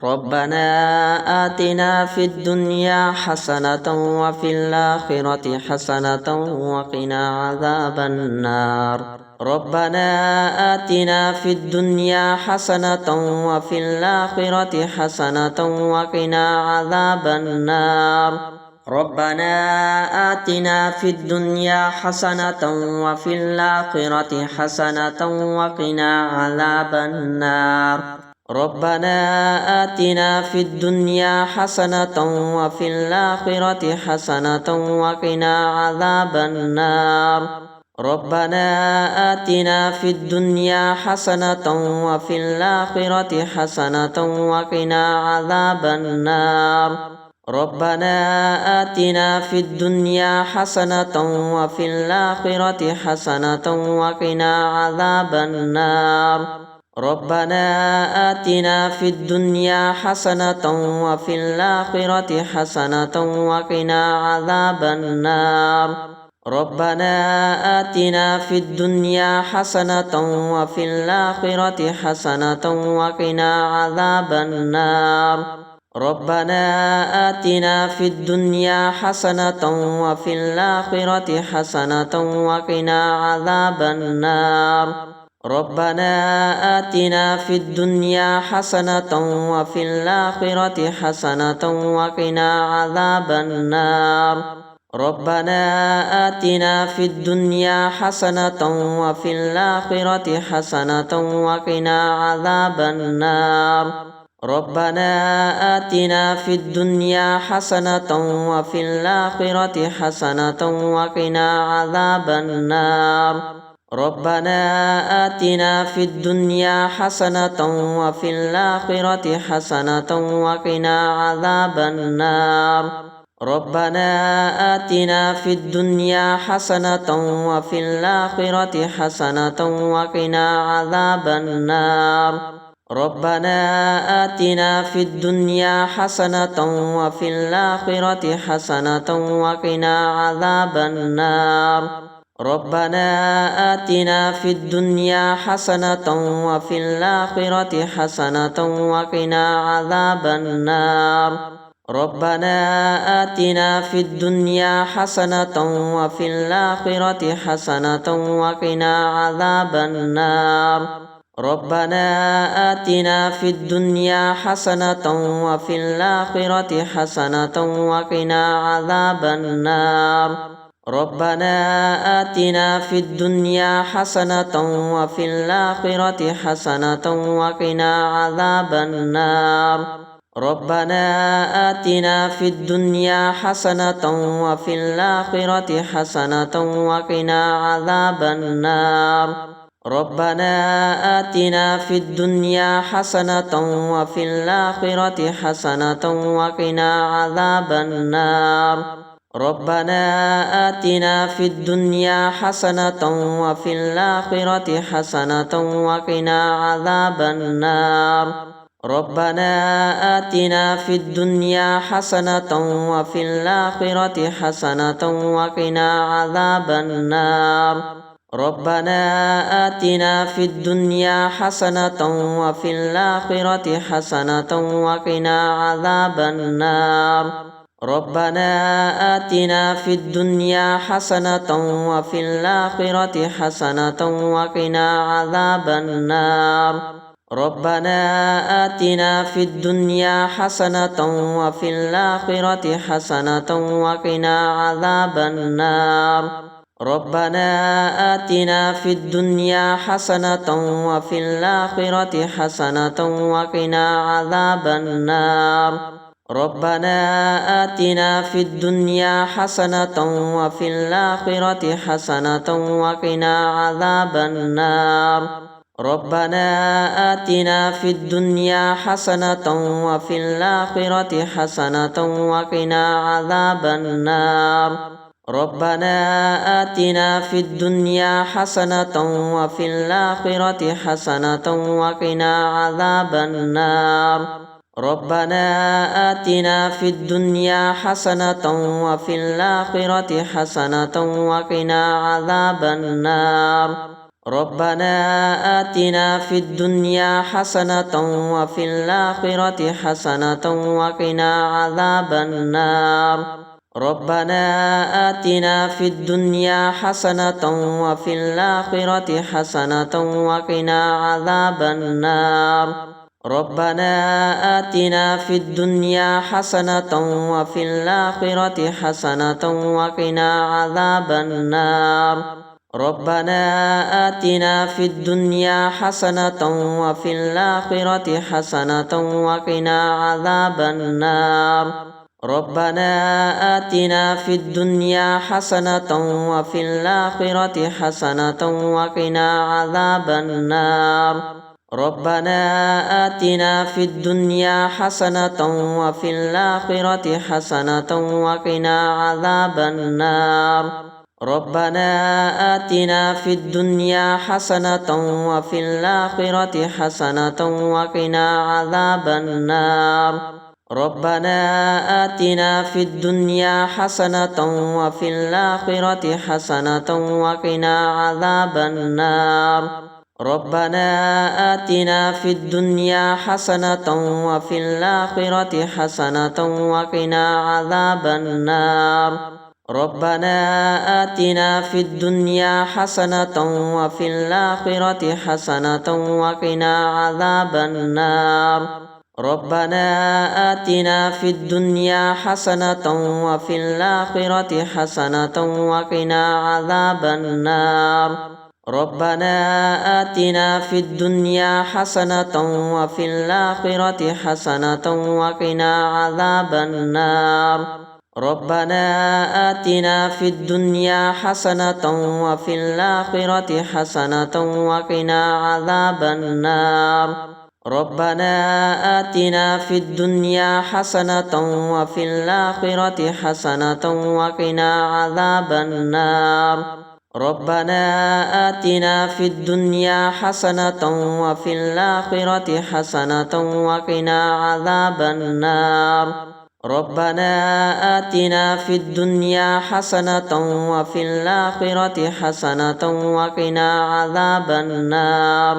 ربنا آتنا في الدنيا حسنة وفي الآخرة حسنة وقنا عذاب النار. ربنا آتنا في الدنيا حسنة وفي الآخرة حسنة وقنا عذاب النار. ربنا آتنا في الدنيا حسنة وفي الآخرة حسنة وقنا عذاب النار. ربنا آتنا في الدنيا حسنة وفي الآخرة حسنة وقنا عذاب النار. ربنا آتنا في الدنيا حسنة وفي الآخرة حسنة وقنا عذاب النار. ربنا آتنا في الدنيا حسنة وفي الآخرة حسنة وقنا عذاب النار. ربنا آتنا في الدنيا حسنة وفي الآخرة حسنة وقنا عذاب النار. ربنا آتنا في الدنيا حسنة وفي الآخرة حسنة وقنا عذاب النار. ربنا آتنا في الدنيا حسنة وفي الآخرة حسنة وقنا عذاب النار. ربنا آتنا في الدنيا حسنة وفي الآخرة حسنة وقنا عذاب النار. ربنا آتنا في الدنيا حسنة وفي الآخرة حسنة وقنا عذاب النار. ربنا آتنا في الدنيا حسنة وفي الآخرة حسنة وقنا عذاب النار. ربنا آتنا في الدنيا حسنة وفي الآخرة حسنة وقنا عذاب النار. ربنا آتنا في الدنيا حسنة وفي الآخرة حسنة وقنا عذاب النار. ربنا آتنا في الدنيا حسنة وفي الآخرة حسنة وقنا عذاب النار. ربنا آتنا في الدنيا حسنة وفي الآخرة حسنة وقنا عذاب النار. ربنا آتنا في الدنيا حسنة وفي الآخرة حسنة وقنا عذاب النار. ربنا آتنا في الدنيا حسنة وفي الآخرة حسنة وقنا عذاب النار. ربنا آتنا في الدنيا حسنة وفي الآخرة حسنة وقنا عذاب النار. ربنا آتنا في الدنيا حسنة وفي الآخرة حسنة وقنا عذاب النار. ربنا آتنا في الدنيا حسنة وفي الآخرة حسنة وقنا عذاب النار. ربنا آتنا في الدنيا حسنة وفي الآخرة حسنة وقنا عذاب النار. ربنا آتنا في الدنيا حسنة وفي الآخرة حسنة وقنا عذاب النار. ربنا آتنا في الدنيا حسنة وفي الآخرة حسنة وقنا عذاب النار. ربنا آتنا في الدنيا حسنة وفي الآخرة حسنة وقنا عذاب النار. ربنا آتنا في الدنيا حسنة وفي الآخرة حسنة وقنا عذاب النار. ربنا آتنا في الدنيا حسنة وفي الآخرة حسنة وقنا عذاب النار. ربنا آتنا في الدنيا حسنة وفي الآخرة حسنة وقنا عذاب النار. ربنا آتنا في الدنيا حسنة وفي الآخرة حسنة وقنا عذاب النار. ربنا آتنا في الدنيا حسنة وفي الآخرة حسنة وقنا عذاب النار. ربنا آتنا في الدنيا حسنة وفي الآخرة حسنة وقنا عذاب النار. ربنا آتنا في الدنيا حسنة وفي الآخرة حسنة وقنا عذاب النار. ربنا آتنا في الدنيا حسنة وفي الآخرة حسنة وقنا عذاب النار. ربنا آتنا في الدنيا حسنة وفي الآخرة حسنة وقنا عذاب النار. ربنا آتنا في الدنيا حسنة وفي الآخرة حسنة وقنا عذاب النار. ربنا آتنا في الدنيا حسنة وفي الآخرة حسنة وقنا عذاب النار. ربنا آتنا في الدنيا حسنة وفي الآخرة حسنة وقنا عذاب النار. ربنا آتنا في الدنيا حسنة وفي الآخرة حسنة وقنا عذاب النار. ربنا آتنا في الدنيا حسنة وفي الآخرة حسنة وقنا عذاب النار. ربنا آتنا في الدنيا حسنة وفي الآخرة حسنة وقنا عذاب النار. ربنا آتنا في الدنيا حسنة وفي الآخرة حسنة وقنا عذاب النار. ربنا آتنا في الدنيا حسنة وفي الآخرة حسنة وقنا عذاب النار. ربنا آتنا في الدنيا حسنة وفي الآخرة حسنة وقنا عذاب النار. ربنا آتنا في الدنيا حسنة وفي الآخرة حسنة وقنا عذاب النار. ربنا آتنا في الدنيا حسنة وفي الآخرة حسنة وقنا عذاب النار. ربنا آتنا في الدنيا حسنة وفي الآخرة حسنة وقنا عذاب النار. ربنا آتنا في الدنيا حسنة وفي الآخرة حسنة وقنا عذاب النار.